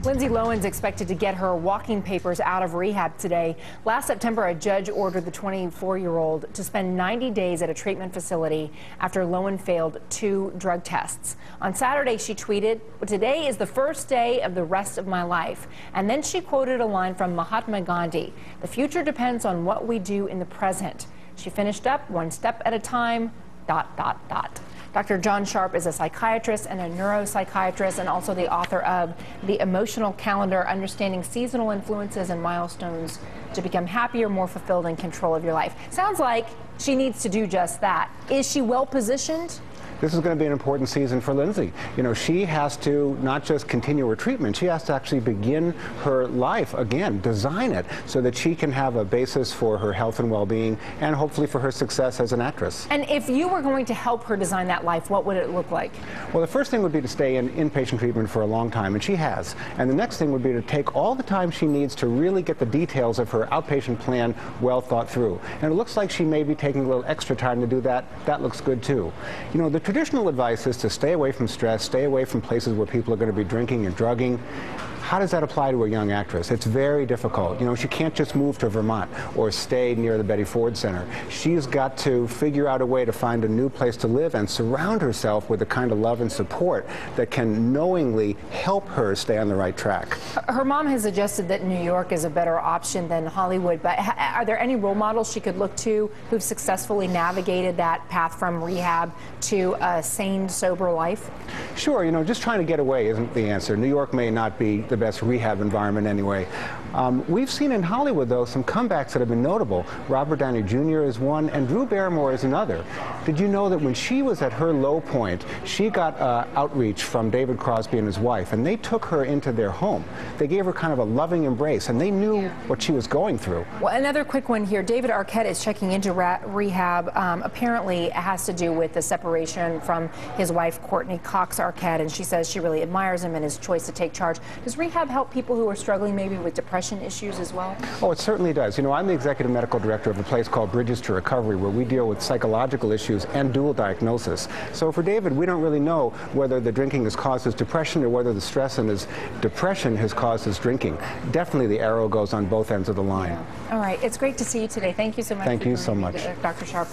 Lindsay Lohan's expected to get her walking papers out of rehab today. Last September, a judge ordered the 24-year-old to spend 90 days at a treatment facility after Lohan failed 2 drug tests. On Saturday, she tweeted, "Today is the first day of the rest of my life." And then she quoted a line from Mahatma Gandhi, "The future depends on what we do in the present." She finished up, "One step at a time, ... Dr. John Sharp is a psychiatrist and a neuropsychiatrist and also the author of The Emotional Calendar, Understanding Seasonal Influences and Milestones to Become Happier, More Fulfilled, and Control of Your Life. Sounds like she needs to do just that. Is she well positioned? This is going to be an important season for Lindsay. You know, she has to not just continue her treatment, she has to actually begin her life again, design it so that she can have a basis for her health and well-being and hopefully for her success as an actress. And if you were going to help her design that life, what would it look like? Well, the first thing would be to stay in inpatient treatment for a long time, and she has. And the next thing would be to take all the time she needs to really get the details of her outpatient plan well thought through. And it looks like she may be taking a little extra time to do that. That looks good too. You know, the traditional advice is to stay away from stress, stay away from places where people are going to be drinking and drugging. How does that apply to a young actress? It's very difficult. You know, she can't just move to Vermont or stay near the Betty Ford Center. She's got to figure out a way to find a new place to live and surround herself with the kind of love and support that can knowingly help her stay on the right track. Her mom has suggested that New York is a better option than Hollywood, but are there any role models she could look to who've successfully navigated that path from rehab to a sane, sober life? Sure, you know, just trying to get away isn't the answer. New York may not be the best rehab environment anyway. We've seen in Hollywood, though, some comebacks that have been notable. Robert Downey Jr. is one, and Drew Barrymore is another. Did you know that when she was at her low point, she got outreach from David Crosby and his wife, and they took her into their home. They gave her kind of a loving embrace, and they knew what she was going through. Well, another quick one here. David Arquette is checking into rehab. Apparently, it has to do with the separation from his wife, Courtney Cox Arquette, and she says she really admires him and his choice to take charge. Does rehab help people who are struggling maybe with depression issues as well? Oh, it certainly does. You know, I'm the executive medical director of a place called Bridges to Recovery, where we deal with psychological issues and dual diagnosis. So for David, we don't really know whether the drinking has caused his depression or whether the stress in his depression has caused his drinking. Definitely the arrow goes on both ends of the line. Yeah. All right. It's great to see you today. Thank you so much. Thank you so much. Dr. Sharp.